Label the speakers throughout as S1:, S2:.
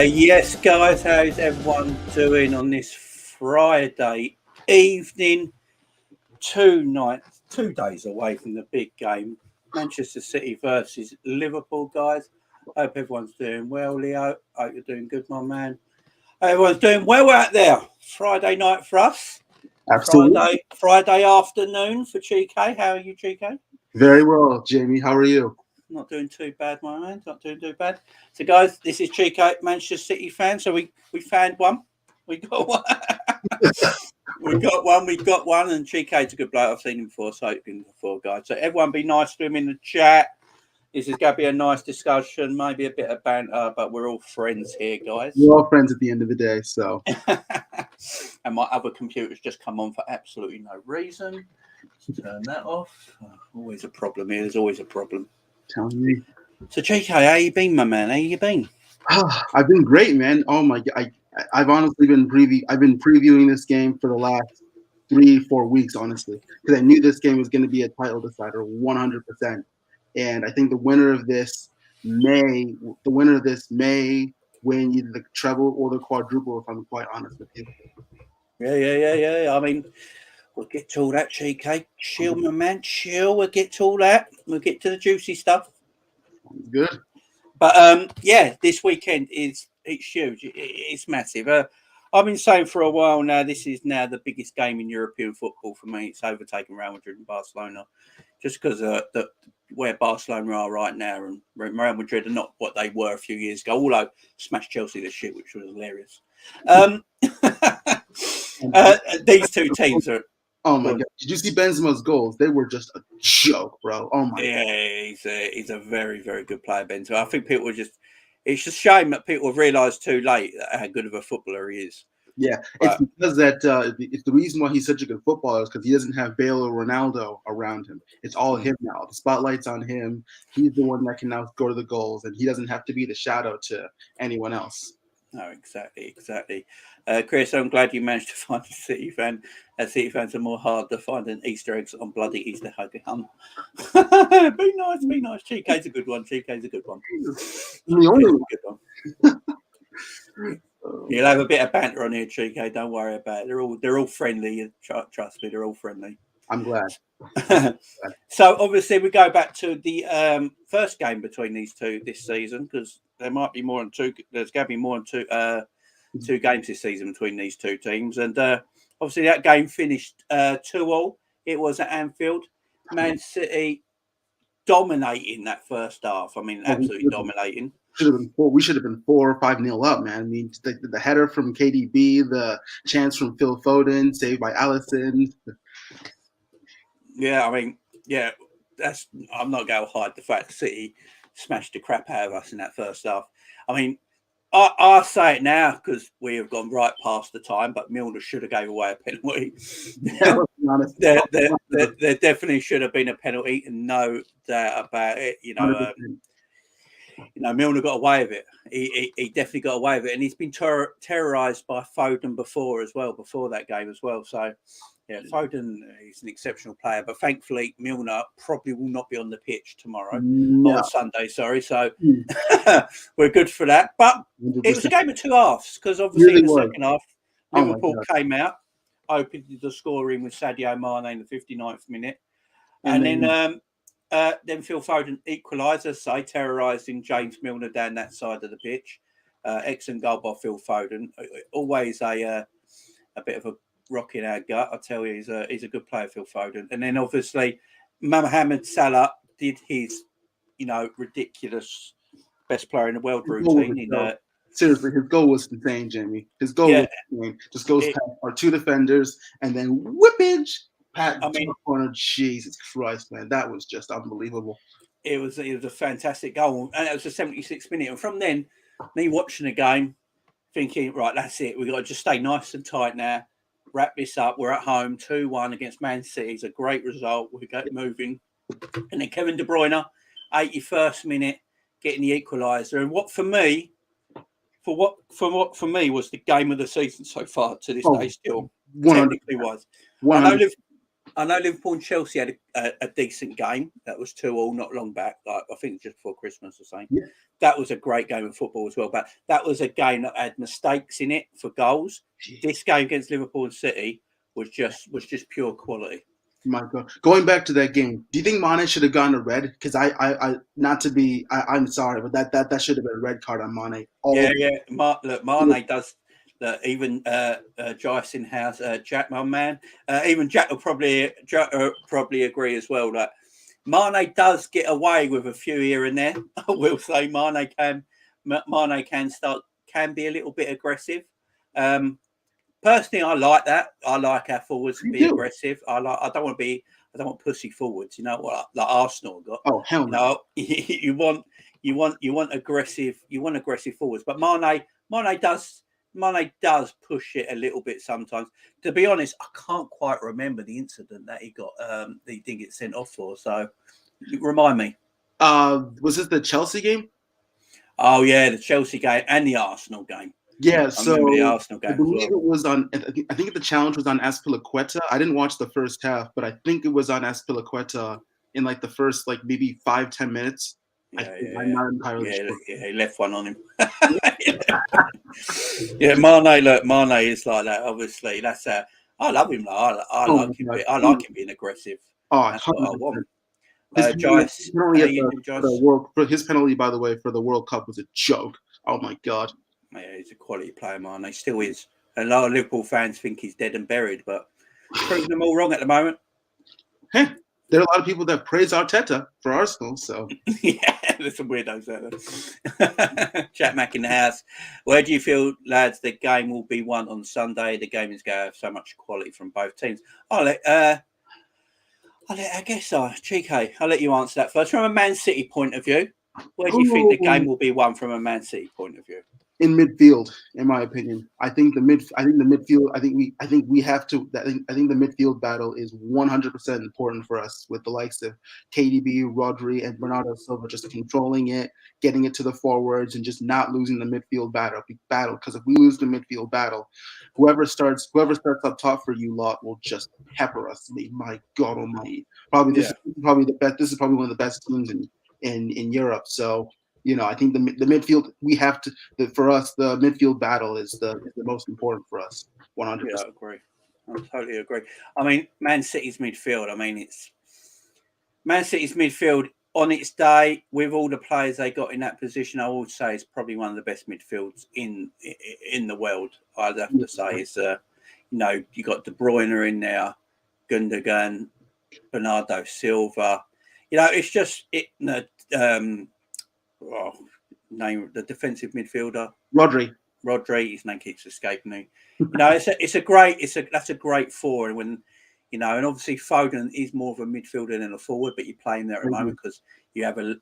S1: Yes, guys, how's everyone doing on this Friday evening? 2 days away from the big game, Manchester City versus Liverpool, guys. Hope everyone's doing well, Leo. Hope you're doing good, my man. Everyone's doing well out there. Friday night for us.
S2: Absolutely.
S1: Friday afternoon for GK. How are you, GK?
S2: Very well, Jamie. How are you?
S1: Not doing too bad, my man. Not doing too bad. So, guys, this is GK, Manchester City fan. So we found one. We got one. we got one. And GK's a good bloke. I've seen him before, so I've been before, guys. So everyone be nice to him in the chat. This is going to be a nice discussion, maybe a bit of banter, but we're all friends here, guys.
S2: We're all friends at the end of the day, so.
S1: And my other computer's just come on for absolutely no reason. Let's turn that off. Oh, always a problem here. There's always a problem.
S2: Telling me.
S1: So, GK, how you been, my man? How you been?
S2: I've been great, man. Oh my God, I've honestly been previewing this game for the last 3-4 weeks, honestly, because I knew this game was going to be a title decider, 100%. And I think the winner of this may win either the treble or the quadruple, if I'm quite honest with you.
S1: Yeah. I mean, we'll get to all that, GK. Chill, my man. Chill. We'll get to all that. We'll get to the juicy stuff.
S2: Sounds good.
S1: But this weekend it's huge. It's massive. I've been saying for a while now, this is now the biggest game in European football for me. It's overtaken Real Madrid and Barcelona, just because where Barcelona are right now, and Real Madrid are not what they were a few years ago. Although smashed Chelsea this shit, which was hilarious. These two teams are.
S2: Oh my God! Did you see Benzema's goals? They were just a joke, bro. Oh my God!
S1: Yeah, he's a very, very good player, Benzema. I think people were just. It's a shame that people have realised too late how good of a footballer he is.
S2: Yeah, it's because it's the reason why he's such a good footballer is because he doesn't have Bale or Ronaldo around him. It's all him now. The spotlight's on him. He's the one that can now go to the goals, and he doesn't have to be the shadow to anyone else.
S1: No, exactly. Chris, I'm glad you managed to find a City fan. City fans are more hard to find than Easter eggs on bloody Easter hug hunt. Be nice. GK's a good one.
S2: The only
S1: one. You'll have a bit of banter on here, GK. Don't worry about it. They're all friendly. Trust me, they're all friendly.
S2: I'm glad.
S1: So obviously we go back to the first game between these two this season, because there might be more than two. There's going to be more than two games this season between these two teams, and obviously that game finished 2-2. It was at Anfield. Man City dominating that first half. I mean, absolutely dominating.
S2: We should have been 4 or 5-0 up, man. I mean, the header from KDB, the chance from Phil Foden, saved by Alisson.
S1: Yeah, I mean, I'm not going to hide the fact that City smashed the crap out of us in that first half. I mean, I say it now because we have gone right past the time, but Milner should have gave away a penalty. There definitely should have been a penalty, and no doubt about it. Milner got away with it. He definitely got away with it, and he's been terrorised by Foden before that game as well. So, yeah, Foden is an exceptional player, but thankfully Milner probably will not be on the pitch tomorrow or Sunday. Sorry, so we're good for that. But 100%. It was a game of two halves because obviously in the second half, Liverpool came out, opened the scoring with Sadio Mane in the 59th minute, and then Phil Foden equalised, terrorising James Milner down that side of the pitch. Excellent goal by Phil Foden. Always a bit of a rock in our gut. I tell you, he's a good player, Phil Foden. And then obviously Mohamed Salah did his, ridiculous best player in the world routine.
S2: Seriously, his goal was insane, Jamie. His goal was insane. Just goes past our two defenders and then whippage, pat the corner. Jesus Christ, man, that was just unbelievable.
S1: It was a fantastic goal, and it was the 76th minute. And from then, me watching the game, thinking, right, that's it. We've got to just stay nice and tight now. Wrap this up. We're at home, 2-1 against Man City. It's a great result. We get moving. And then Kevin De Bruyne, 81st minute, getting the equaliser. And what for me was the game of the season so far to this day still.
S2: 100%.
S1: Technically was.
S2: 100%.
S1: I know Liverpool and Chelsea had a decent game. That was 2-2 not long back. Like, I think just before Christmas or something.
S2: Yeah.
S1: That was a great game of football as well. But that was a game that had mistakes in it for goals. This game against Liverpool and City was just pure quality.
S2: My God. Going back to that game, do you think Mane should have gone to red? Because I'm sorry, but that should have been a red card on Mane.
S1: Look, Mane does. Even Joyce in house, Jack, my man, even Jack will probably agree as well that Mane does get away with a few here and there. I will say Mane can be a little bit aggressive. Personally, I like that. I like our forwards to be aggressive. I don't want pussy forwards. You know what? Like Arsenal got.
S2: Oh hell no!
S1: You want aggressive. You want aggressive forwards. But Mane does push it a little bit sometimes. To be honest, I can't quite remember the incident that he got. That he didn't get sent off for. So, remind me.
S2: Was this the Chelsea game?
S1: Oh yeah, the Chelsea game and the Arsenal game.
S2: Yeah, so
S1: the Arsenal game
S2: I believe it was on. I think the challenge was on Azpilicueta. I didn't watch the first half, but I think it was on Azpilicueta in like the first maybe 5-10 minutes. I'm not entirely sure.
S1: Yeah, he left one on him. Mane is like that. Obviously, that's I love him. I like him. I like him being aggressive.
S2: Oh,
S1: that's what I want.
S2: His penalty, by the way, for the World Cup was a joke. Oh my God.
S1: Yeah, he's a quality player, man. He still is. And a lot of Liverpool fans think he's dead and buried, but proving them all wrong at the moment.
S2: Hey, there are a lot of people that praise Arteta for Arsenal, so.
S1: Yeah, there's some weirdos there. Chat Mac in the house. Where do you feel, lads, the game will be won on Sunday? The game is going to have so much quality from both teams. Cheeky, I'll let you answer that first. From a Man City point of view, where do you think the game will be won from a Man City point of view?
S2: In midfield, in my opinion, I think the midfield. I think we have to. I think the midfield battle is 100% important for us, with the likes of KDB, Rodri, and Bernardo Silva just controlling it, getting it to the forwards, and just not losing the midfield battle. Because if we lose the midfield battle, whoever starts up top for you lot will just pepper us. My God Almighty! This is probably the best. This is probably one of the best teams in Europe. So. I think the midfield for us, the midfield battle is the most important for us. 100%.
S1: Yeah, I agree. I totally agree. I mean, Man City's midfield. It's Man City's midfield on its day with all the players they got in that position. I would say it's probably one of the best midfields in the world. I'd have to say it's you got De Bruyne in there, Gundogan, Bernardo Silva. It's just name the defensive midfielder
S2: Rodri.
S1: His name keeps escaping me. That's a great four, and when and obviously Foden is more of a midfielder than a forward, but you play him there at the moment because you have a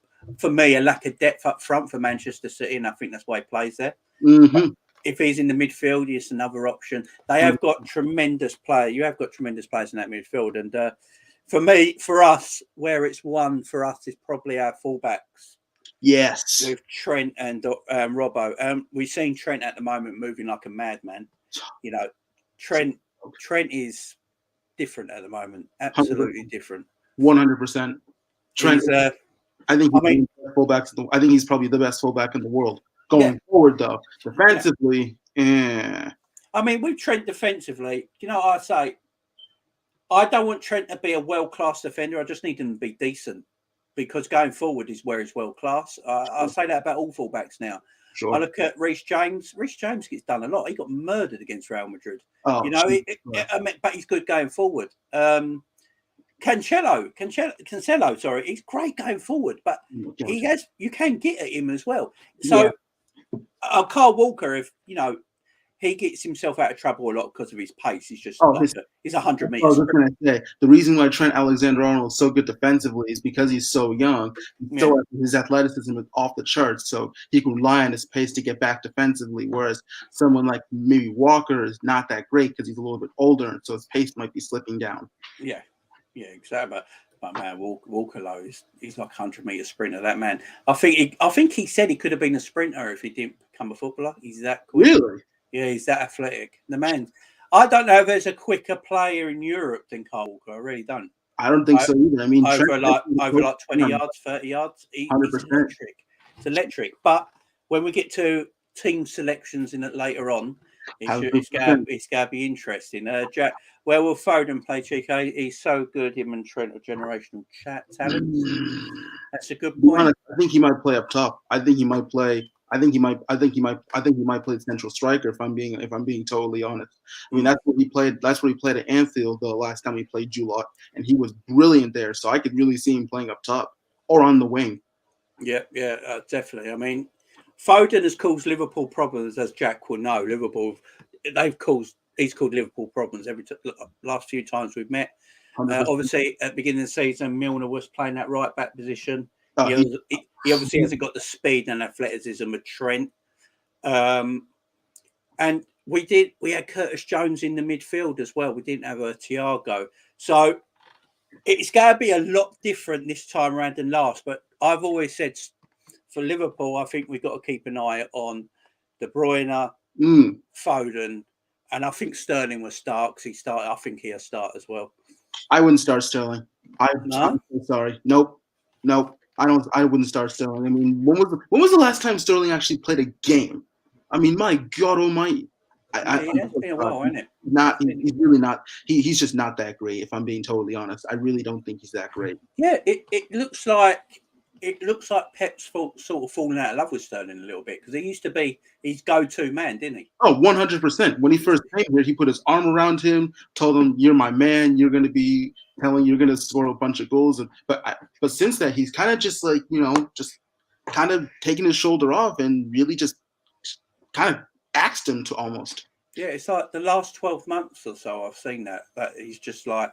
S1: lack of depth up front for Manchester City, and I think that's why he plays there.
S2: Mm-hmm.
S1: If he's in the midfield, it's another option. They have got tremendous players. You have got tremendous players in that midfield, and for us, where it's won for us is probably our fullbacks.
S2: Yes,
S1: with Trent and Robbo. We've seen Trent at the moment moving like a madman. Trent is different at the moment. Absolutely 100%. Different.
S2: 100%. Trent. I think he's probably the best fullback in the world. Going forward, though, defensively,
S1: with Trent defensively, what I say? I don't want Trent to be a world-class defender. I just need him to be decent. Because going forward is where he's world class. I'll say that about all fullbacks now.
S2: Sure.
S1: I look at Reece James. Reece James gets done a lot. He got murdered against Real Madrid.
S2: Oh,
S1: You know, but he's good going forward. Cancelo, sorry, he's great going forward, but you can get at him as well. So, Carl Walker, if you know, he gets himself out of trouble a lot because of his pace. He's just he's 100 meters.
S2: I was just going to say the reason why Trent Alexander-Arnold is so good defensively is because he's so young. So his athleticism is off the charts, so he can rely on his pace to get back defensively. Whereas someone like maybe Walker is not that great because he's a little bit older, and so his pace might be slipping down.
S1: Yeah, exactly. But man, Walker though, he's like 100-meter sprinter. That man, I think he said he could have been a sprinter if he didn't become a footballer. He's that quick.
S2: Really?
S1: Yeah, he's that athletic. The man. I don't know if there's a quicker player in Europe than Carl Walker. I really don't.
S2: I don't think so either. I mean,
S1: over like 20 yards, 30 yards. He's electric. It's electric. But when we get to team selections in it later on, it's going to be interesting. Jack, where will Foden play, Chico? He's so good. Him and Trent are generational talent. That's a good point.
S2: I think he might play up top. I think he might play central striker. If I'm being totally honest, I mean that's what he played. That's what he played at Anfield the last time he played Julot, and he was brilliant there. So I could really see him playing up top or on the wing.
S1: Yeah, definitely. I mean, Foden has caused Liverpool problems, as Jack will know. He's caused Liverpool problems last few times we've met. Obviously, at the beginning of the season, Milner was playing that right back position. He obviously hasn't got the speed and athleticism of Trent. And we had Curtis Jones in the midfield as well. We didn't have a Thiago. So it's going to be a lot different this time around than last. But I've always said for Liverpool, I think we've got to keep an eye on De Bruyne, Foden, and I think Sterling will start because he started. I think he'll start as well.
S2: I wouldn't start Sterling. I'm so sorry. Nope. I wouldn't start Sterling. I mean, when was the last time Sterling actually played a game? I mean, my God Almighty!
S1: It's been a while, hasn't it?
S2: He's really not. He's just not that great. If I'm being totally honest, I really don't think he's that great.
S1: Yeah, it looks like Pep's sort of fallen out of love with Sterling a little bit because he used to be his go-to man, didn't he?
S2: Oh, 100%. When he first came here, he put his arm around him, told him, "You're my man. You're going to score a bunch of goals." But since that, he's kind of just like, just kind of taking his shoulder off and really just kind of axed him to almost.
S1: Yeah, it's like the last 12 months or so I've seen that he's just like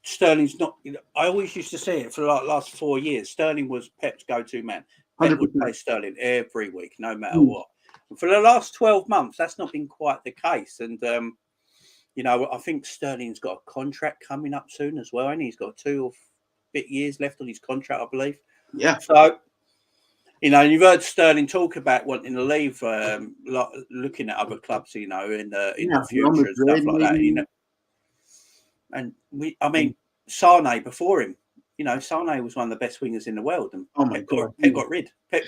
S1: Sterling's not. I always used to say it for like last 4 years. Sterling was Pep's go-to man. Pep would play Sterling every week, no matter what. And for the last 12 months, that's not been quite the case. And I think Sterling's got a contract coming up soon as well, and he's got 2 or bit years left on his contract, I believe.
S2: Yeah.
S1: So, you've heard Sterling talk about wanting to leave, looking at other clubs, in the future and stuff like that. And Sane before him, Sane was one of the best wingers in the world, and Pep got rid.
S2: I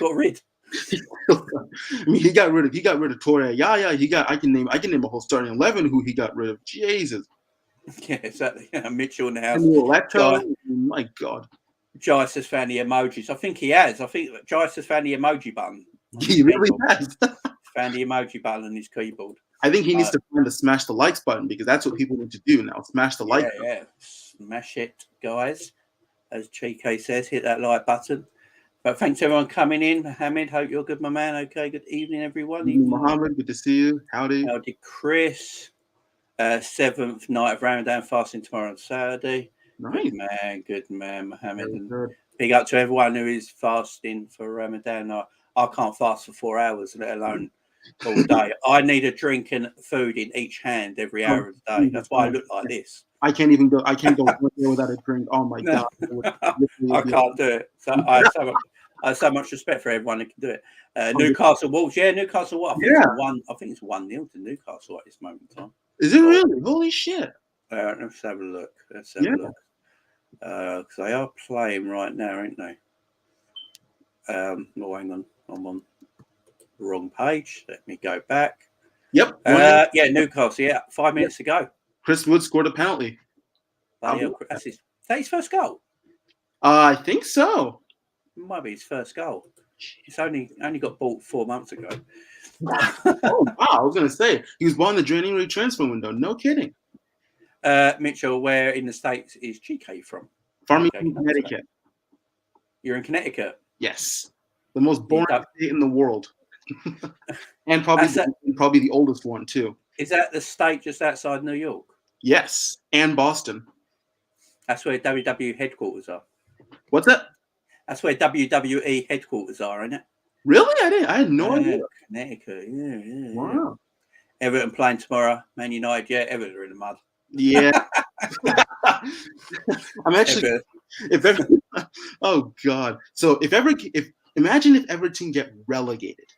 S2: mean, he got rid of Torre. Yeah. I can name a whole starting 11 who he got rid of. Jesus.
S1: Yeah, exactly. Mitchell in the house.
S2: My God.
S1: Jice has found the emojis. I think he has. I think Jice has found the emoji button.
S2: He really has.
S1: Found the emoji button on his keyboard.
S2: I think he needs to find the smash the likes button because that's what people need to do now. Smash the like button.
S1: Yeah. Smash it, guys. As Chico says, hit that like button. But thanks everyone coming in. Hamid, hope you're good, my man. Okay, good evening, everyone.
S2: Good evening, Mohammed, good to see you. Howdy.
S1: Howdy, Chris. 7th night of Ramadan fasting tomorrow on Saturday.
S2: Nice.
S1: Good man, Mohammed. And big up to everyone who is fasting for Ramadan. I can't fast for 4 hours, let alone all day. I need a drink and food in each hand every hour of the day. That's why I look like this.
S2: I can't go without a drink. Oh my God.
S1: I can't do it. So I have so much respect for everyone who can do it. Newcastle Wolves. Yeah, Newcastle Wolves. I think it's 1-0 to Newcastle at this moment in time.
S2: Is it really? Holy shit.
S1: Let's have a look. Because they are playing right now, aren't they? Hang on. I'm on the wrong page. Let me go back.
S2: Yep.
S1: Newcastle. Yeah, 5 minutes to go.
S2: Chris Wood scored a penalty.
S1: Is that his first goal?
S2: I think so.
S1: It might be his first goal. It's only got bought 4 months ago.
S2: Oh wow! I was gonna say he was born in the January transfer window. No kidding.
S1: Mitchell, where in the States is GK from?
S2: Farmington, Connecticut.
S1: You're in Connecticut.
S2: Yes, the most boring state in the world, and
S1: That's
S2: probably the oldest one too.
S1: Is that the state just outside New York?
S2: Yes, and Boston.
S1: That's where WWE headquarters are.
S2: What's that?
S1: That's where WWE headquarters are, isn't it?
S2: Really? I had no idea.
S1: Connecticut. Yeah.
S2: Wow.
S1: Everton playing tomorrow. Man United. Yeah, Everton are in the mud.
S2: Yeah. I'm actually. Oh God. So imagine if Everton get relegated.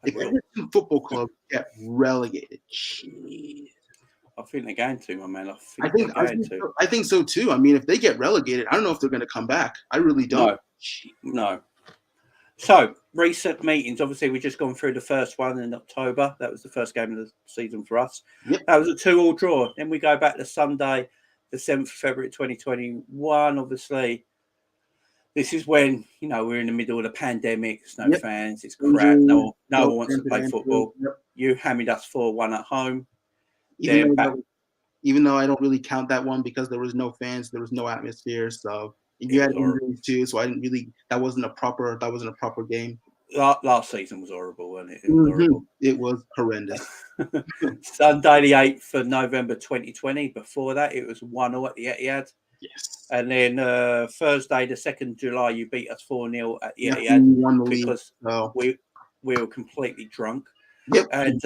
S2: If Everton Football Club get relegated. Jeez.
S1: I think they're going to, my man.
S2: I think so too. I mean, if they get relegated, I don't know if they're going to come back. I really don't.
S1: No. So, recent meetings. Obviously, we've just gone through the first one in October. That was the first game of the season for us.
S2: Yep.
S1: That was a 2-2 draw. Then we go back to Sunday, the 7th of February 2021. Obviously, this is when, we're in the middle of the pandemic. There's no fans. It's crap. No one wants to play football.
S2: Yep.
S1: You hammered us 4-1 at home.
S2: Even though I don't really count that one because there was no fans, there was no atmosphere. So you had injuries too. So I didn't really. That wasn't a proper game.
S1: Last season was horrible, wasn't it? It was horrible.
S2: It was horrendous.
S1: Sunday, the 8th of November 2020. Before that, it was 1-0 at the Etihad.
S2: Yes.
S1: And then Thursday, the 2nd of July, you beat us 4-0 at the Etihad because we were completely drunk.
S2: Yep.
S1: And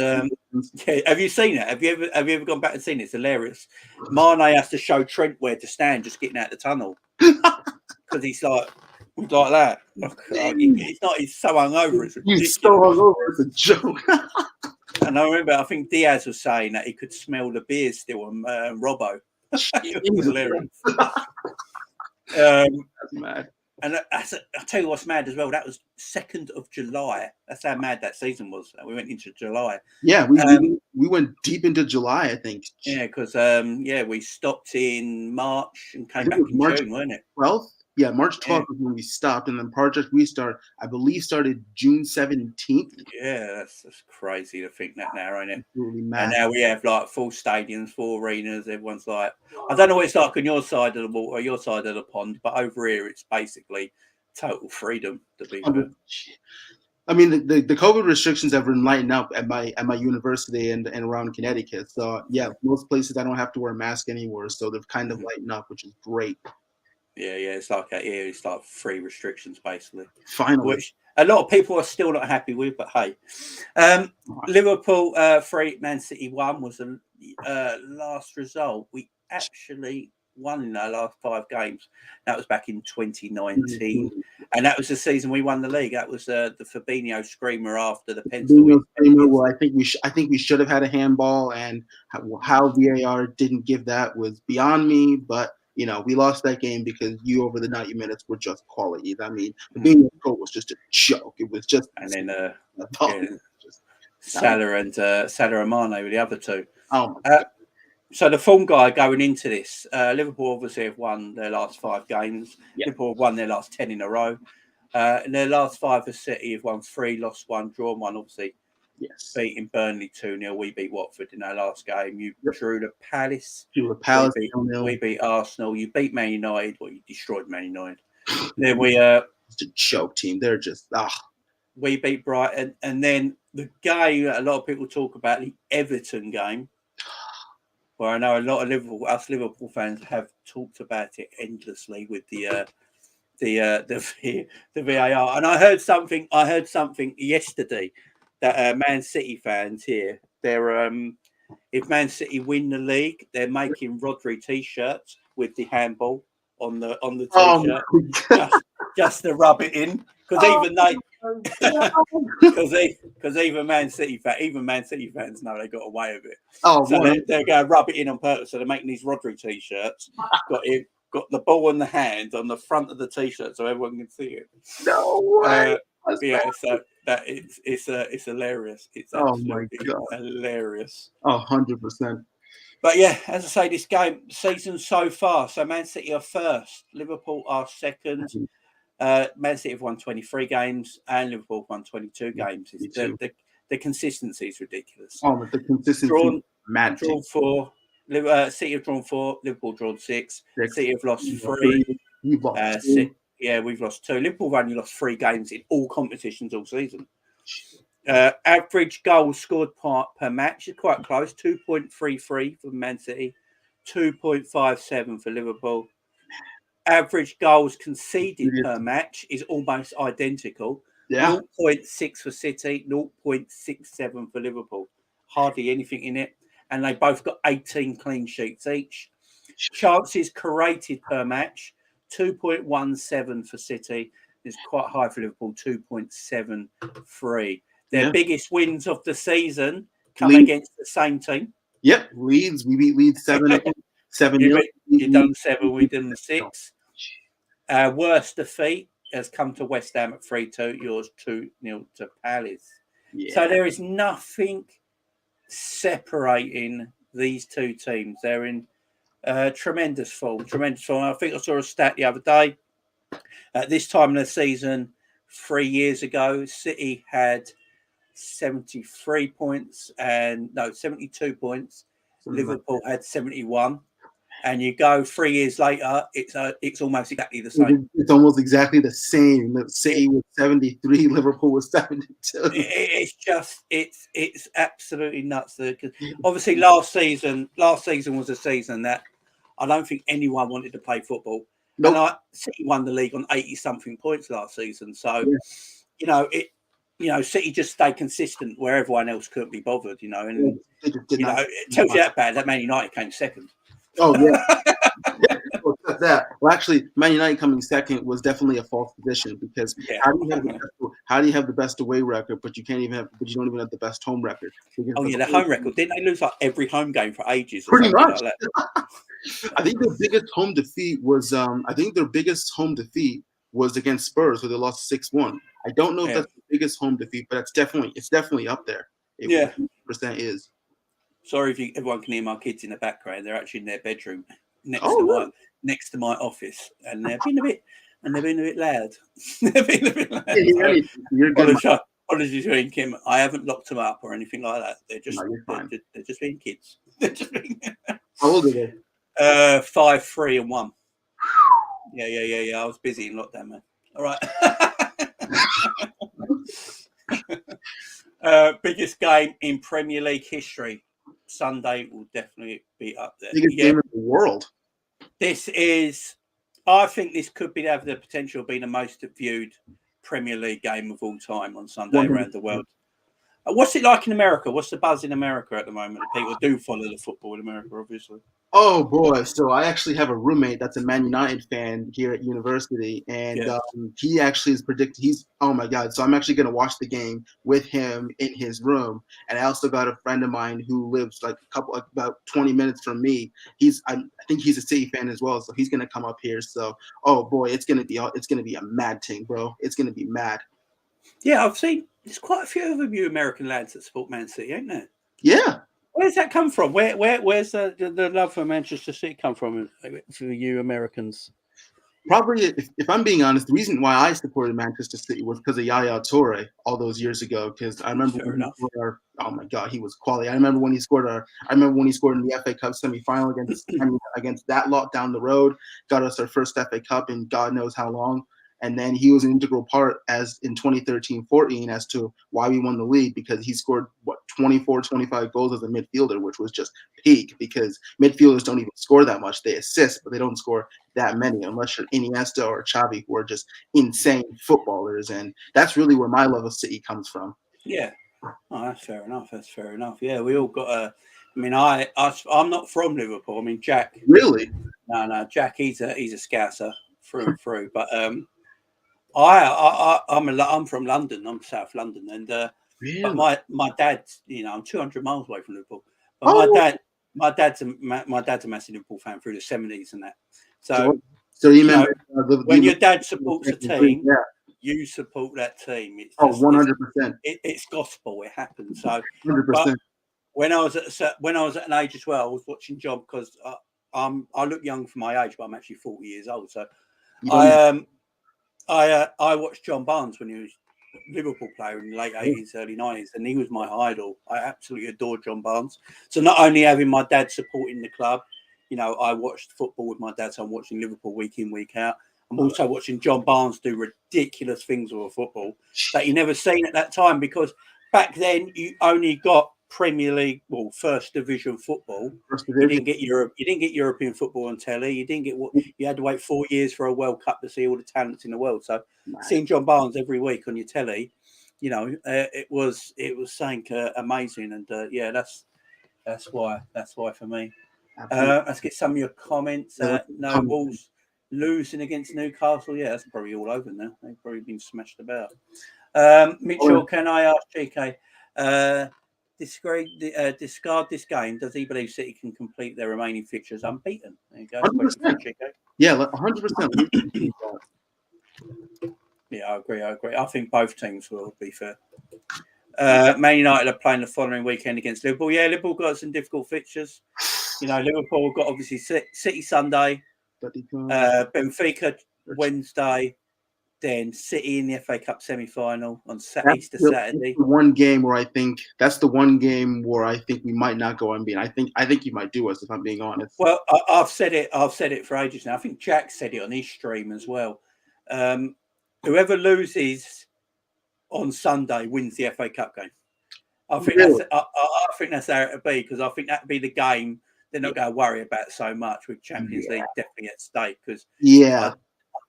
S1: have you seen it? Have you ever gone back and seen it? It's hilarious. Mane has to show Trent where to stand just getting out the tunnel because he's like that. He's so hungover.
S2: He's so hungover. It's a joke.
S1: And I remember, I think Diaz was saying that he could smell the beer still on Robbo. It was hilarious.
S2: That's mad.
S1: And I'll tell you what's mad as well. That was 2nd of July. That's how mad that season was. We went into July.
S2: Yeah, we went deep into July, I think.
S1: Yeah, because we stopped in March and came back in June, wasn't it?
S2: 12th? Yeah, March 12th was when we stopped, and then Project Restart, I believe, started June 17th.
S1: Yeah, that's crazy to think that now, ain't it?
S2: Really mad.
S1: And now we have like full stadiums, full arenas. Everyone's like, I don't know what it's like on your side of the water, or your side of the pond, but over here it's basically total freedom to be fair.
S2: I mean, the COVID restrictions have been lightened up at my university and around Connecticut. So yeah, most places I don't have to wear a mask anymore. So they've kind of lightened up, which is great.
S1: Yeah, it's like it's like free restrictions basically.
S2: Finally,
S1: which a lot of people are still not happy with, but hey, Liverpool 3, Man City 1 was the last result. We actually won in our last 5 games. That was back in 2019, and that was the season we won the league. That was the Fabinho screamer after the pencil.
S2: Well, I think we should have had a handball, and how VAR didn't give that was beyond me, but. We lost that game because you over the 90 minutes were just qualities. I mean, the Fabinho goal was just a joke. It was just.
S1: And then Salah and Mane were the other two.
S2: Oh my God.
S1: So the form guy going into this, Liverpool obviously have won their last 5 games. Yep. Liverpool have won their last 10 in a row. In their last 5 for City have won 3, lost 1, drawn 1. Obviously, beating Burnley 2-0. We beat Watford in our last game. You drew the Palace. We beat Arsenal. You beat Man United. Well, you destroyed Man United. Then we
S2: it's a joke team. They're just
S1: We beat Brighton, and then the game that a lot of people talk about, the Everton game, where I know a lot of Liverpool fans have talked about it endlessly with the VAR. And I heard something yesterday. That Man City fans here, they're if Man City win the league, they're making Rodri t-shirts with the handball on the t-shirt just to rub it in because even Man City fans know they got away with it. So they're going to rub it in on purpose. So they're making these Rodri t-shirts. Got the ball in the hand on the front of the t-shirt so everyone can see it.
S2: No way.
S1: So that it's hilarious. It's hilarious.
S2: 100%.
S1: But yeah, as I say, season so far. So Man City are first, Liverpool are second, Man City have won 23 games and Liverpool have won 22 games. The consistency is ridiculous.
S2: Oh, but the consistency
S1: Drawn
S2: mad.
S1: Drawn 4. City have drawn 4. Liverpool drawn 6. City have lost 3.
S2: You've lost 2.
S1: We've lost 2. Liverpool have only lost 3 games in all competitions all season. Average goals scored per match is quite close. 2.33 for Man City. 2.57 for Liverpool. Average goals conceded per match is almost identical.
S2: Yeah.
S1: 0.6 for City, 0.67 for Liverpool. Hardly anything in it. And they both got 18 clean sheets each. Chances created per match, 2.17 for City. Is quite high for Liverpool, 2.73. Their biggest wins of the season come against the same team.
S2: Yep, Leeds. We beat Leeds 7-0.
S1: You done 7, we done 6. Worst defeat has come to West Ham at 3-2. Yours 2-0 to Palace. Yeah. So there is nothing separating these two teams. They're in tremendous form. I think I saw a stat the other day. At this time of the season, 3 years ago, City had 72 points. Liverpool had 71. And you go 3 years later, it's almost exactly the same.
S2: It's almost exactly the same. City was 73, Liverpool was 72.
S1: It's absolutely nuts. Obviously, last season was a season that I don't think anyone wanted to play football. Nope. And City won the league on 80-something points last season. So, City just stayed consistent where everyone else couldn't be bothered. And it tells you that bad that Man United came second.
S2: Oh yeah. That. Well, actually, Man United coming second was definitely a false position because how do you have the best away record, but you don't even have the best home record?
S1: The home record. Didn't they lose like every home game for ages?
S2: Pretty much. Like that? I think their biggest home defeat was against Spurs, where they lost 6-1. I don't know if that's the biggest home defeat, but it's definitely up there. It 100% is.
S1: Sorry if everyone can hear my kids in the background. They're actually in their bedroom next to my office, and they've been a bit loud. They've been a bit loud.
S2: You're good.
S1: Apologies, Kim. I haven't locked them up or anything like that. They're just they're just being kids. They're just being.
S2: How old are they?
S1: 5, 3, and 1. Yeah. I was busy in lockdown, man. All right. Biggest game in Premier League history. Sunday will definitely be up there.
S2: Biggest game in the world.
S1: I think this could have the potential of being the most viewed Premier League game of all time on Sunday 100%. Around the world. What's it like in America? What's the buzz in America at the moment? People do follow the football in America, obviously.
S2: Oh boy! So I actually have a roommate that's a Man United fan here at university, and he actually is predicted. Oh my God! So I'm actually going to watch the game with him in his room, and I also got a friend of mine who lives about 20 minutes from me. I think he's a City fan as well, so he's going to come up here. So oh boy, it's going to be a mad thing, bro. It's going to be mad.
S1: Yeah, I've seen. There's quite a few of you American lads that support Man City, ain't there?
S2: Yeah.
S1: Where's that come from? Where's the love for Manchester City come from for you Americans?
S2: Probably, if I'm being honest, the reason why I supported Manchester City was because of Yaya Toure all those years ago. Because I remember oh my God, he was quality. I remember when he scored in the FA Cup semifinal against that lot down the road, got us our first FA Cup in God knows how long. And then he was an integral part as in 2013-14 as to why we won the league, because he scored 24, 25 goals as a midfielder, which was just peak, because midfielders don't even score that much. They assist, but they don't score that many unless you're Iniesta or Xavi, who are just insane footballers. And that's really where my love of City comes from.
S1: Yeah. Oh, that's fair enough. Yeah, we all got a. I mean, I'm not from Liverpool. I mean, Jack.
S2: Really?
S1: No, Jack. He's a Scouser through and through. But I'm from London. I'm South London, and
S2: really?
S1: but my dad, I'm 200 miles away from Liverpool. But my dad's a massive Liverpool fan through the 70s and that. So
S2: you remember
S1: when your dad supports a team, you support that team. It's just,
S2: 100%.
S1: It's gospel. It happens. So
S2: 100%.
S1: When I was at an age as well, I was watching John because I look young for my age, but I'm actually 40 years old. So I watched John Barnes when he was Liverpool player in the late 80s, early 90s, and he was my idol. I absolutely adored John Barnes. So not only having my dad supporting the club, I watched football with my dad, so I'm watching Liverpool week in, week out. I'm also watching John Barnes do ridiculous things with a football that you never seen at that time, because back then you only got Premier League, First Division football. You didn't get European football on telly. You didn't get you had to wait 4 years for a World Cup to see all the talents in the world. So seeing John Barnes every week on your telly, it was something amazing, and that's why for me. Let's get some of your comments. No, Wolves losing against Newcastle. Yeah, that's probably all over now. They've probably been smashed about. Mitchell, can I ask GK? Discard this game. Does he believe City can complete their remaining fixtures unbeaten? There you go.
S2: 100%. Yeah, 100%.
S1: Yeah, I agree. I think both teams will be fair. Man United are playing the following weekend against Liverpool. Yeah, Liverpool got some difficult fixtures. Liverpool got obviously City Sunday, Benfica Wednesday, then City in the FA Cup semi-final on Easter Saturday.
S2: That's the one game where I think we might not go unbeaten. I think you might do us, if I'm being honest.
S1: Well, I've said it for ages now. I think Jack said it on his stream as well. Whoever loses on Sunday wins the FA Cup game. I think that's how it'll be, because I think that'll be the game they're not going to worry about so much, with Champions League definitely at stake. Because I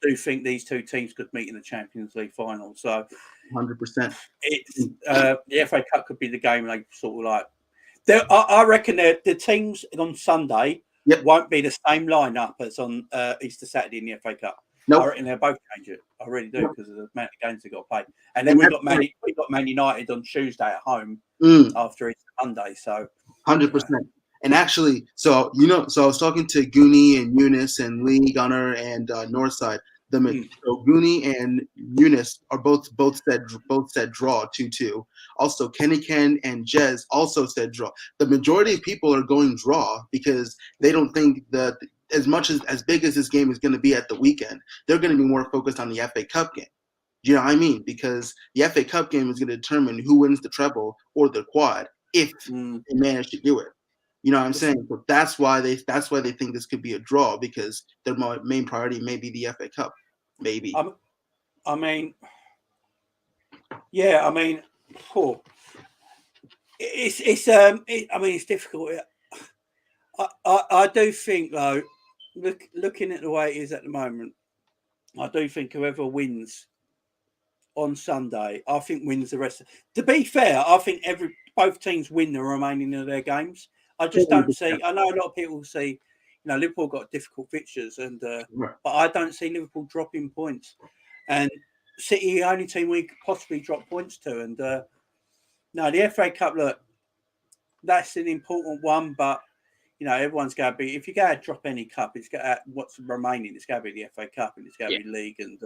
S1: do think these two teams could meet in the Champions League final. So
S2: 100%.
S1: It's the FA Cup could be the game they sort of like. I reckon the teams on Sunday won't be the same lineup as on Easter Saturday in the FA Cup. Nope. I reckon they'll both change it. I really do, because of the amount of games they've got to play. And then we've got Man United on Tuesday at home after Easter Monday. So
S2: 100%. And actually, so I was talking to Goonie and Eunice and Lee Gunner and Northside. So Goonie and Eunice are both said draw 2-2. Also, Kenny Ken and Jez also said draw. The majority of people are going draw because they don't think that as big as this game is going to be at the weekend, they're going to be more focused on the FA Cup game. Do you know what I mean? Because the FA Cup game is going to determine who wins the treble or the quad if they manage to do it. You know what I'm saying? So that's why they think this could be a draw, because their main priority may be the FA Cup. Maybe.
S1: It's difficult. I do think, though, looking at the way it is at the moment, I do think whoever wins on Sunday, I think wins the rest. To be fair, I think both teams win the remaining of their games. I just don't see. I know a lot of people see, Liverpool got difficult fixtures, but I don't see Liverpool dropping points. And City, the only team we could possibly drop points to. And no, the FA Cup, look, that's an important one, but everyone's going to be. If you're going to drop any cup, it's got what's remaining. It's going to be the FA Cup, and it's going to be league. And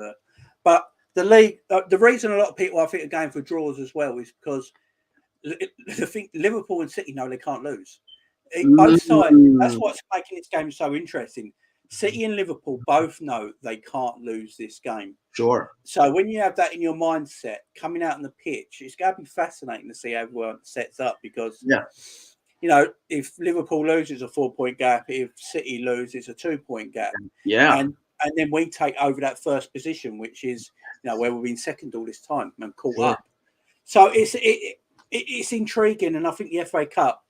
S1: but the league, the reason a lot of people I think are going for draws as well is because I think Liverpool and City know they can't lose. Both sides. That's what's making this game so interesting. City and Liverpool both know they can't lose this game.
S2: Sure.
S1: So when you have that in your mindset, coming out on the pitch, it's going to be fascinating to see how everyone sets up, because if Liverpool loses, a 4-point gap. If City loses, a 2-point gap.
S2: Yeah.
S1: And then we take over that first position, which is where we've been second all this time and caught up. So it's intriguing, and I think the FA Cup.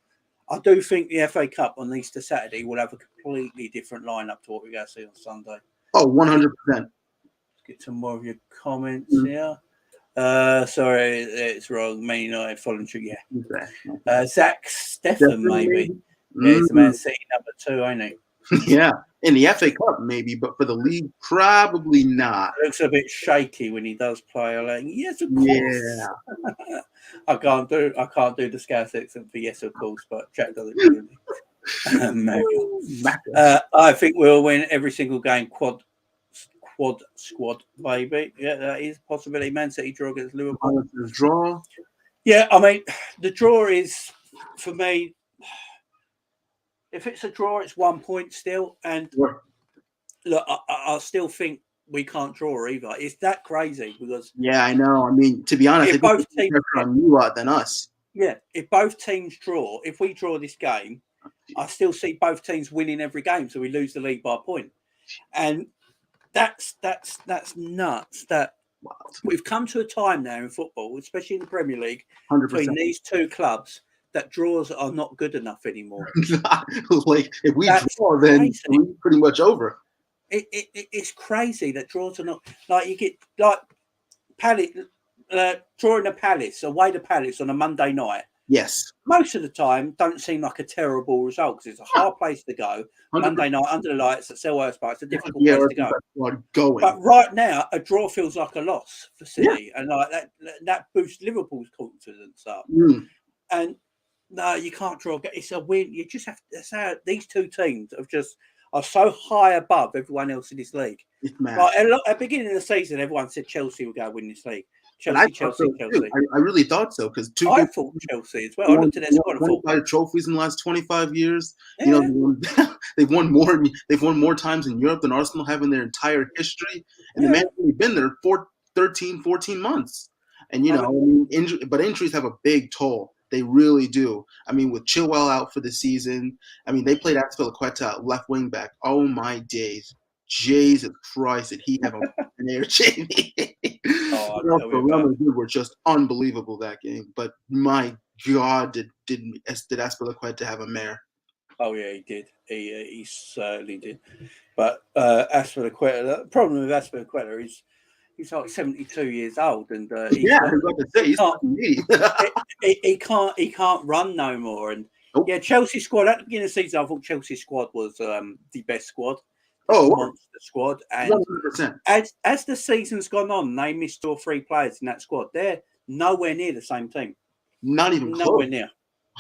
S1: I do think the FA Cup on Easter Saturday will have a completely different lineup to what we're going to see on Sunday.
S2: Oh, 100%.
S1: Let's get some more of your comments here. Sorry, it's wrong. Man United following through. Yeah. Zach Stefan, maybe. Yeah, he's the Man City number 2, ain't he?
S2: Yeah. In the FA Cup, maybe, but for the league, probably not.
S1: It looks a bit shaky when he does play. Like, yes, of course.
S2: Yeah.
S1: I can't do the Scouse accent for yes, of course, but Jack does it really. I think we'll win every single game. Quad squad, baby. Yeah, that is a possibility. Man City draw against Liverpool.
S2: Draw.
S1: Yeah, I mean, the draw is, for me, if it's a draw, it's 1 point still. And look, I still think we can't draw either. It's that crazy because
S2: Yeah, I know. I mean, to be honest, I
S1: if
S2: think
S1: both
S2: there's
S1: teams,
S2: pressure on you than us.
S1: yeah, if both teams draw, if we draw this game, I still see both teams winning every game, so we lose the league by a point, and that's nuts. That
S2: Wild.
S1: we've come to a time now in football, especially in the Premier League,
S2: 100%.
S1: between these two clubs, that draws are not good enough anymore.
S2: Like if we
S1: That's
S2: draw, then
S1: crazy.
S2: we're pretty much over.
S1: It's crazy that draws are not like you get like Palace drawing a Palace away to Palace on a Monday night.
S2: Yes.
S1: Most of the time, don't seem like a terrible result because it's a hard place to go.
S2: 100%.
S1: Monday night under the lights at Selhurst Park, it's a difficult
S2: Yeah,
S1: place to go. But right now, a draw feels like a loss for City, and like that boosts Liverpool's confidence up. And no, you can't draw. It's a win. You just have to. That's how these two teams are so high above everyone else in this league.
S2: It's mad.
S1: Like at the beginning of the season, everyone said Chelsea would go win this league. Chelsea.
S2: I really thought so because
S1: I thought Chelsea as well. I looked at their squad and thought
S2: 25 trophies in the last 25 years.
S1: Yeah.
S2: You know, they've won more. They've won more times in Europe than Arsenal have in their entire history, and the man's only been there for 13, 14 months. And you know, but injuries have a big toll. They really do. I mean, with Chilwell out for the season, I mean, they played Azpilicueta left wing back. Oh my days. Jesus Christ, did he have an air, Jamie? Real Madrid were just unbelievable that game. But my God, did Azpilicueta have a mare?
S1: Oh yeah, he did. He certainly did. But Azpilicueta, the problem with Azpilicueta is he's like 72 years old, and he can't run no more. And yeah, Chelsea squad at the beginning of the season, I thought Chelsea squad was the best squad. Monster squad, and 100%. As the season's gone on, they missed 2 or 3 players in that squad. They're nowhere near the same team.
S2: Not even
S1: nowhere near.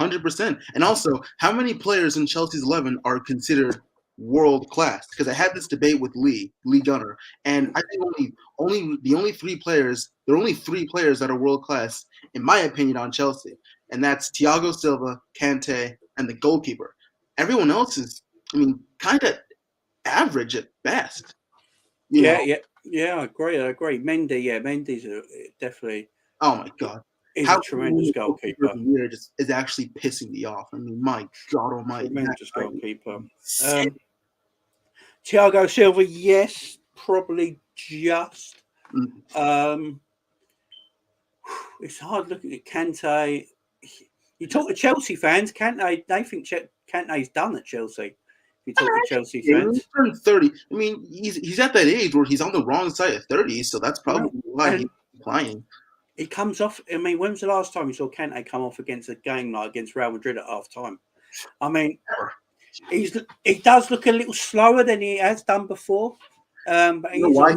S2: 100%. And also, how many players in Chelsea's 11 are considered world class? Because I had this debate with Lee Gunner, and I think only 3 players. There are only 3 players that are world class, in my opinion, on Chelsea, and that's Thiago Silva, Kante, and the goalkeeper. Everyone else is, I mean, kind of average at best.
S1: Yeah, I agree. Mendy's definitely.
S2: Oh my God,
S1: he's a tremendous goalkeeper.
S2: Is actually pissing me off. I mean, my God Almighty,
S1: tremendous goalkeeper. Thiago Silva, yes, probably just. It's hard looking at Kante. You talk to Chelsea fans, Kante, they think Kante's done at Chelsea. You talk to Chelsea fans.
S2: He's turned 30. I mean, he's at that age where he's on the wrong side of 30, so that's probably why he's playing.
S1: He comes off. I mean, when was the last time you saw Kante come off against a game like against Real Madrid at half time? I mean, he does look a little slower than he has done before. But
S2: you know why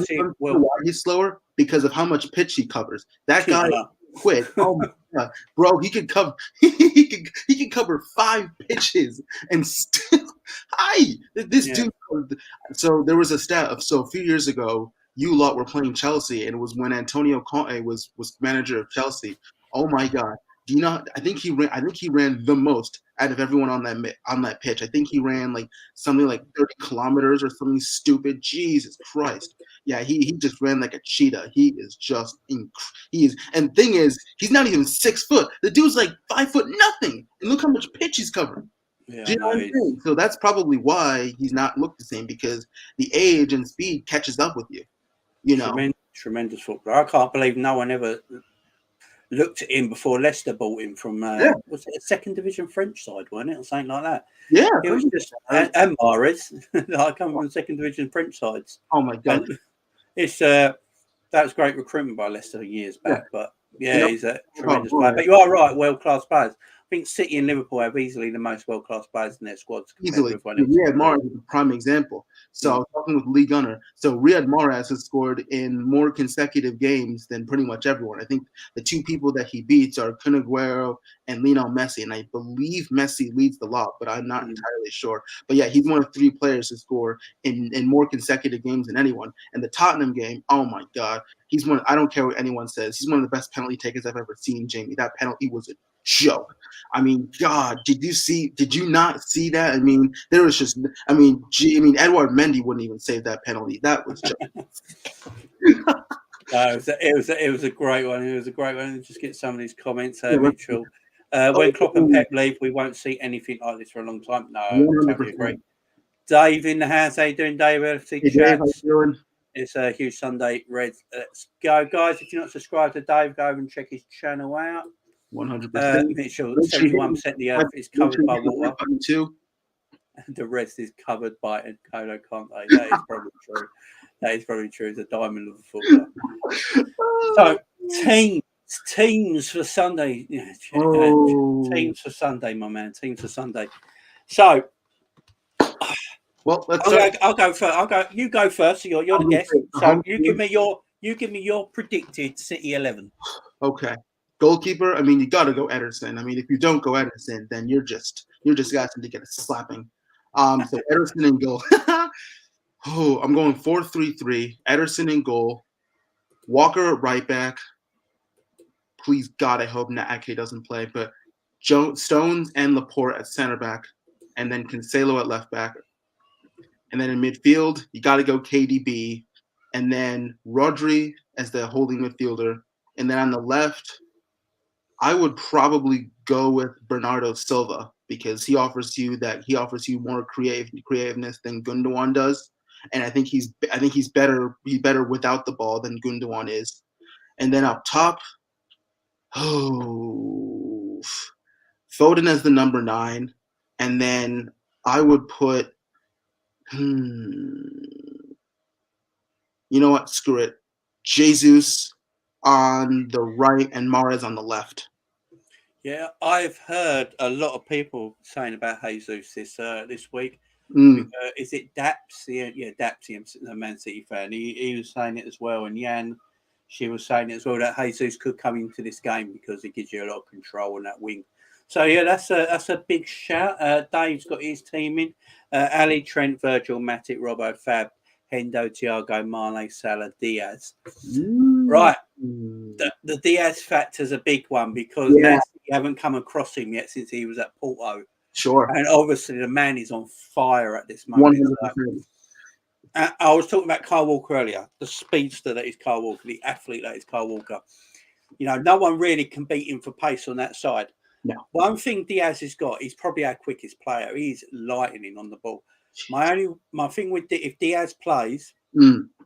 S2: he's slower? Because of how much pitch he covers. That guy quit. Oh my God, bro, he could cover. He could cover 5 pitches and still. This dude. So there was a stat of a few years ago. You lot were playing Chelsea, and it was when Antonio Conte was manager of Chelsea. Oh my God! Do you know? I think he ran the most out of everyone on that pitch. I think he ran like something like 30 kilometers or something stupid. Jesus Christ! Yeah, he just ran like a cheetah. He is just and the thing is, he's not even 6 foot. The dude's like 5 foot nothing, and look how much pitch he's covering.
S1: Yeah,
S2: you know what I'm saying? So that's probably why he's not looked the same, because the age and speed catches up with you. You know,
S1: tremendous footballer. I can't believe no one ever looked at him before Leicester bought him from was it a 2nd division French side, wasn't it, or something like that?
S2: Yeah,
S1: it was just and Mahrez. I come from 2nd division French sides.
S2: Oh my God,
S1: and it's that was great recruitment by Leicester years back, but he's a tremendous player. But you are right, world class players. I think City and Liverpool have easily the most world-class players in their squads.
S2: Easily. Riyad Mahrez is a prime example. So I was talking with Lee Gunner. So Riyad Mahrez has scored in more consecutive games than pretty much everyone. I think the 2 people that he beats are Kun Aguero and Lionel Messi. And I believe Messi leads the lot, but I'm not entirely sure. But yeah, he's one of 3 players to score in more consecutive games than anyone. And the Tottenham game, oh my God. He's one. I don't care what anyone says. He's one of the best penalty takers I've ever seen, Jamie. That penalty was a joke. I mean, God, did you not see that? I mean, there was just, I mean, Edouard Mendy wouldn't even save that penalty. That was just.
S1: It was a great one. It was a great one. Just get some of these comments, Mitchell.
S2: Oh,
S1: When Klopp and Pep leave, we won't see anything like this for a long time. No, I
S2: 100%.
S1: totally agree. Dave in the house. How you doing, Dave?
S2: Hey, Dave, how you doing?
S1: It's a huge Sunday Red. Let's go, guys. If you're not subscribed to Dave, go over and check his channel out.
S2: 100%.
S1: Mitchell, 71% of the earth is covered by water. The rest is covered by N'Golo Kante. That is probably true. That is probably true. He's a diamond of a footballer. So, teams for Sunday. Teams for Sunday, my man. Teams for Sunday. So,
S2: well,
S1: I'll go first. You go first. You're the guest. So you give me your predicted City 11.
S2: Okay. Goalkeeper. I mean, you got to go Ederson. I mean, if you don't go Ederson, then you're just asking to get a slapping. So Ederson in goal. I'm going 4-3-3. Ederson in goal. Walker at right back. Please God, I hope Ake doesn't play. But Stones and Laporte at center back, and then Cancelo at left back. And then in midfield, you got to go KDB, and then Rodri as the holding midfielder. And then on the left, I would probably go with Bernardo Silva because he offers you more creativeness than Gundogan does, and I think he's better without the ball than Gundogan is. And then up top, Foden as the number 9, and then I would put. You know what? Screw it. Jesus on the right and Mahrez on the left.
S1: Yeah, I've heard a lot of people saying about Jesus this week. Is it Daps? Yeah, Daps, the Man City fan. He was saying it as well, and Jan, she was saying it as well that Jesus could come into this game because it gives you a lot of control on that wing. So yeah, that's a big shout. Dave's got his team in. Ali, Trent, Virgil, Matip, Robbo, Fab, Hendo, Thiago, Mane, Salah, Diaz. Right. The Diaz factor's a big one because Man City haven't come across him yet since he was at Porto.
S2: Sure.
S1: And obviously the man is on fire at this moment. I was talking about Kyle Walker earlier, the speedster that is Kyle Walker, the athlete that is Kyle Walker. You know, no one really can beat him for pace on that side.
S2: No.
S1: One thing Diaz has got, he's probably our quickest player. He's lightning on the ball. My thing with if Diaz plays,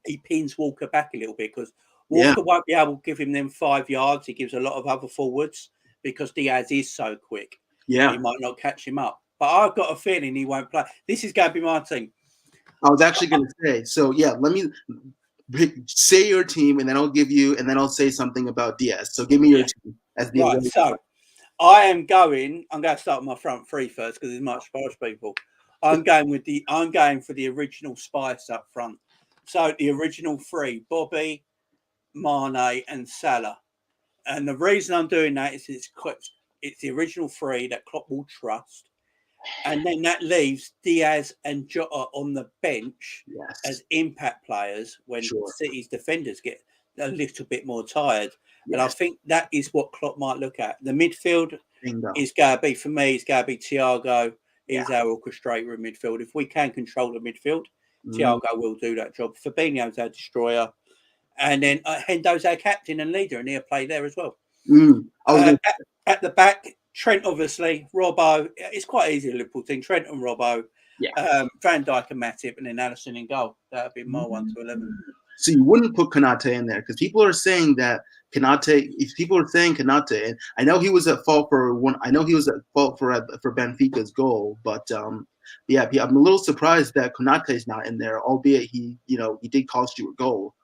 S1: he pins Walker back a little bit because Walker won't be able to give him them 5 yards. He gives a lot of other forwards because Diaz is so quick.
S2: Yeah.
S1: He might not catch him up. But I've got a feeling he won't play. This is going to be my team.
S2: I was actually going to say, so yeah, let me say your team and then I'll say something about Diaz. So give me your team as the
S1: right. So I'm going to start with my front three first because it's much Spanish people. I'm going for the original spice up front. So the original three, Bobby, Mane and Salah. And the reason I'm doing that is it's the original three that Klopp will trust. And then that leaves Diaz and Jota on the bench as impact players when City's defenders get a little bit more tired. And I think that is what Klopp might look at. The midfield is going to be, for me, it's going to be Thiago. He's our orchestrator in midfield. If we can control the midfield, Thiago will do that job. Fabinho's our destroyer. And then Hendo's our captain and leader, and he'll play there as well. At the back, Trent, obviously, Robbo. It's quite easy, the Liverpool team. Trent and Robbo, Van Dijk and Matip, and then Alisson in goal. That would be my 1 to 11.
S2: So you wouldn't put Konate in there because people are saying that Konate. If people are saying Konate, and I know he was at fault for one. I know he was at fault for Benfica's goal, but I'm a little surprised that Konate's not in there. Albeit he did cost you a goal.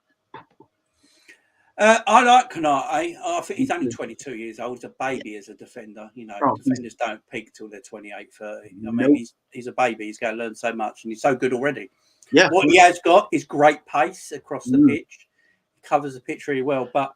S1: I like Konate. I think he's only 22 years old. He's a baby as a defender. You know, defenders don't peak till they're 28, 30. I mean, he's a baby. He's going to learn so much, and he's so good already. Yeah. What he has got is great pace across the pitch. He covers the pitch really well, but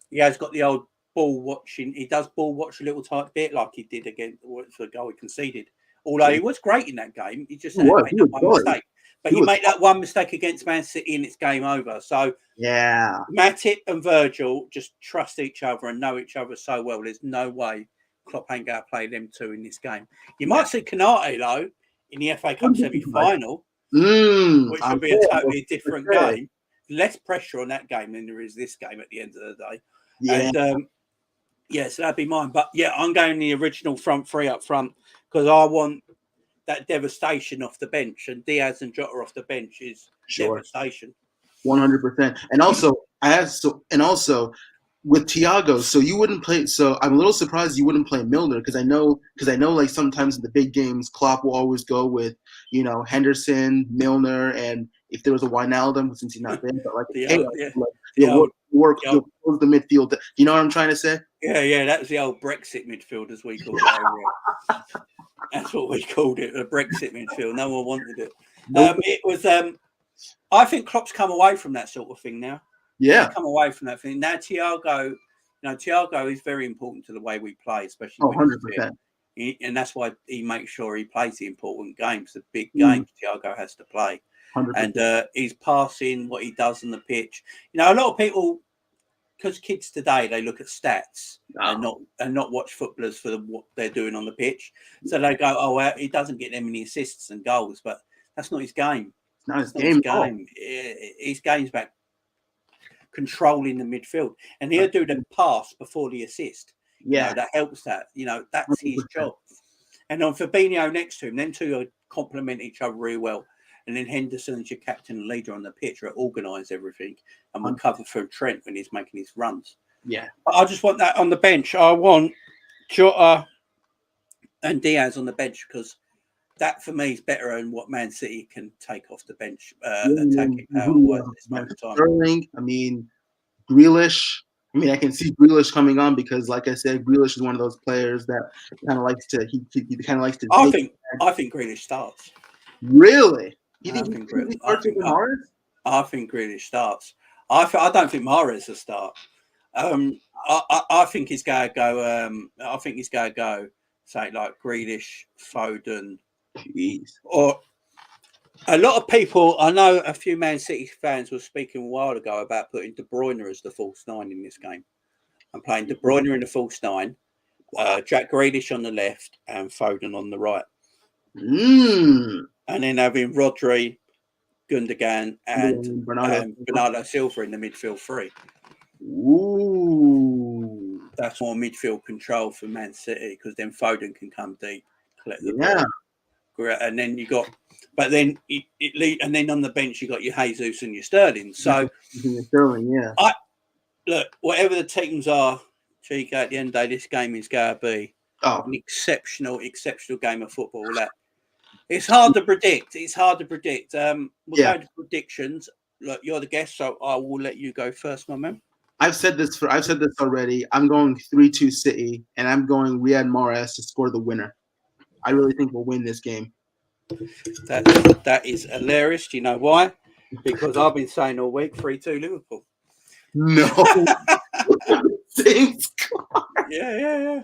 S1: he has got the old ball watching. He does ball watch a little tight bit like he did against the goal he conceded. Although he was great in that game. He just made that one mistake. But you make that one mistake against Man City and it's game over. So Matip and Virgil just trust each other and know each other so well. There's no way Klopp ain't going to play them two in this game. You might see Canate, though, in the FA Cup semi-final, which will be a totally different game. Less pressure on that game than there is this game at the end of the day.
S2: Yeah.
S1: And, so that'd be mine. But, I'm going the original front three up front because I want that devastation off the bench. And Diaz and Jota off the bench is devastation.
S2: 100%. And also, with Thiago, so you wouldn't play. So I'm a little surprised you wouldn't play Milner because I know like sometimes in the big games, Klopp will always go with Henderson, Milner, and if there was a Wijnaldum, since he's not there, but like close the midfield. You know what I'm trying to say?
S1: Yeah, that was the old Brexit midfield, as we called it. That's what we called it, a Brexit midfield. No one wanted it. It was. I think Klopp's come away from that sort of thing now.
S2: Yeah,
S1: come away from that thing. Now Thiago, Thiago is very important to the way we play, especially
S2: 100%.
S1: And that's why he makes sure he plays the important games, the big games. Thiago has to play,
S2: 100%.
S1: and he's passing what he does on the pitch. A lot of people, because kids today they look at stats and not watch footballers for what they're doing on the pitch. So they go, "Oh, well, he doesn't get that many assists and goals," but that's not his game.
S2: It's not his game.
S1: His game's about controlling the midfield, and he'll do the pass before the assist.
S2: Yeah,
S1: that helps. That's his job. And on Fabinho next to him, them two complement each other really well. And then Henderson's your captain and leader on the pitch, will organise everything and will cover for Trent when he's making his runs.
S2: Yeah,
S1: but I just want that on the bench. I want Jota and Diaz on the bench because that for me is better than what Man City can take off the bench. Attacking power at this moment in time.
S2: Sterling, Grealish. I can see Grealish coming on because, like I said, Grealish is one of those players that kind of likes to. He kind of likes to.
S1: I think Grealish starts.
S2: Really? You think
S1: Grealish
S2: starts with Mahrez?
S1: I think Grealish starts. I don't think Mahrez will start. I think he's going to go. Say like Grealish, Foden.
S2: Jeez.
S1: Or a lot of people, I know a few Man City fans were speaking a while ago about putting De Bruyne as the false nine in this game. I'm playing De Bruyne in the false nine, Jack Grealish on the left and Foden on the right. And then having Rodri, Gundogan and Bernardo Silva in the midfield three.
S2: Ooh.
S1: That's more midfield control for Man City because then Foden can come deep, collect the ball. And then you got, but then and then on the bench you got your Jesus and your Sterling. So
S2: Sterling,
S1: look, whatever the teams are, Chico, at the end of the day, this game is going to be an exceptional game of football. It's hard to predict. We'll go to predictions. Look, you're the guest, so I will let you go first, my man.
S2: I've said this already. I'm going 3-2 City, and I'm going Riyad Mahrez to score the winner. I really think we'll win this game.
S1: That is hilarious. Do you know why? Because I've been saying all week 3-2 Liverpool.
S2: No. Same score.
S1: Yeah.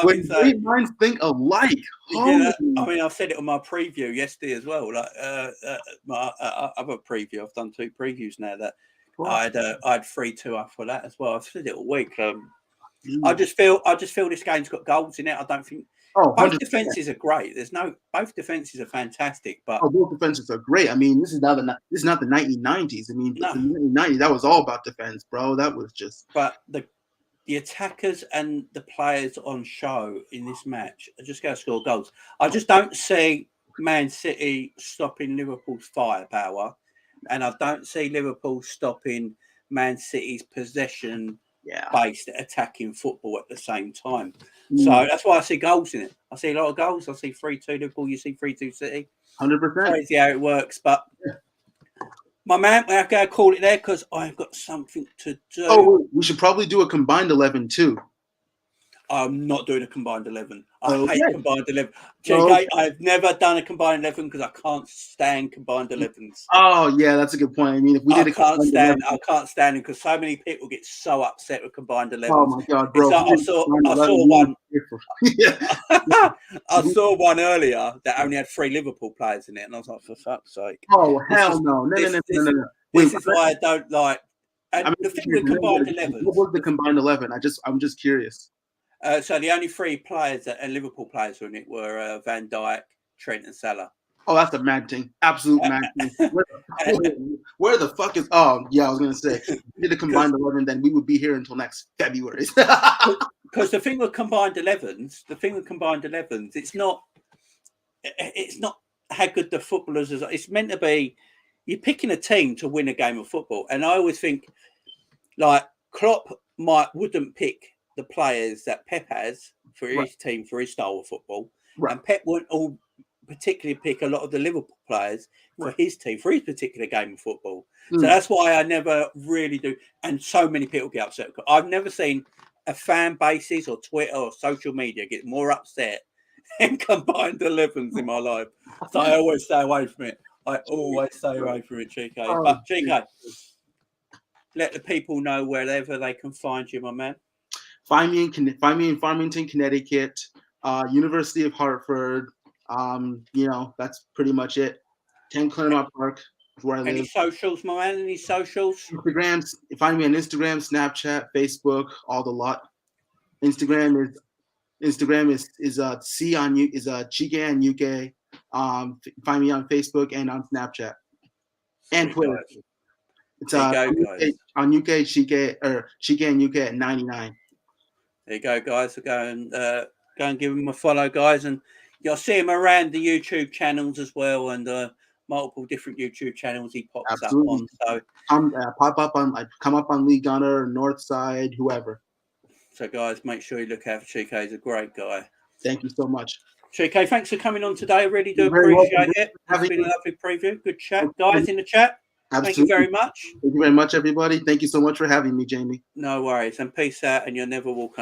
S2: When great minds think alike.
S1: I've said it on my preview yesterday as well. My other preview. I've done 2 previews now. That I had 3-2 up for that as well. I've said it all week. I just feel this game's got goals in it. I don't think. Both defenses are great. Both defenses are fantastic, but
S2: both defenses are great. This is not the 1990s. In the 1990s, that was all about defense, bro. That was just.
S1: But the attackers and the players on show in this match are just going to score goals. I just don't see Man City stopping Liverpool's firepower, and I don't see Liverpool stopping Man City's possession. Based attacking football at the same time. So that's why I see goals in it. I see a lot of goals. I see 3-2 Liverpool. You see 3-2 City.
S2: 100%.
S1: Crazy how it works. But my man, we're going to call it there because I've got something to do.
S2: Oh, we should probably do a combined 11 too.
S1: I'm not doing a combined 11. I hate combined 11. JK, I've never done a combined 11 because I can't stand combined 11s.
S2: Oh, yeah, that's a good point. If we did
S1: I can't stand it because so many people get so upset with combined 11s.
S2: Oh, my God, bro.
S1: I saw one. I saw one earlier that only had 3 Liverpool players in it, and I was like, for fuck's sake.
S2: Oh, hell no. No.
S1: This is why I don't like. And the thing with combined 11s.
S2: What was the combined 11? I'm just curious.
S1: So the only 3 players that Liverpool players were in it were Van Dijk, Trent, and Salah.
S2: Oh, that's a mad thing. Absolute mad thing. Where the fuck is? Oh, yeah, I was gonna say, if we did a combined 11, then we would be here until next February.
S1: Because the thing with combined 11s, it's not how good the footballers are. It's meant to be. You're picking a team to win a game of football, and I always think like Klopp wouldn't pick the players that Pep has for his team, for his style of football, and Pep wouldn't all particularly pick a lot of the Liverpool players for his team, for his particular game of football. So that's why I never really do. And so many people get upset. I've never seen a fan bases or Twitter or social media get more upset than combined 11s in my life. So I always stay away from it. But GK, let the people know wherever they can find you, my man.
S2: Find me in Farmington, Connecticut, University of Hartford. That's pretty much it. 10 Claremont Park is where I live.
S1: Any socials, my man? Any socials?
S2: Instagram. Find me on Instagram, Snapchat, Facebook, all the lot. Instagram is C on you is Chike and UK. Find me on Facebook and on Snapchat and Twitter.
S1: Guys.
S2: It's on UK Chike and UK at 99.
S1: There you go, guys. So go and give him a follow, guys, and you'll see him around the YouTube channels as well, and multiple different YouTube channels he pops up on. So
S2: come up on Lee Gunner, Northside, whoever.
S1: So guys, make sure you look out for Chike. He's a great guy.
S2: Thank you so much.
S1: Chike, thanks for coming on today. I really do appreciate it. It's been a lovely preview. Good chat. Guys in the chat, thank you very much.
S2: Thank you very much, everybody. Thank you so much for having me, Jamie.
S1: No worries. And peace out, and you'll never walk alone.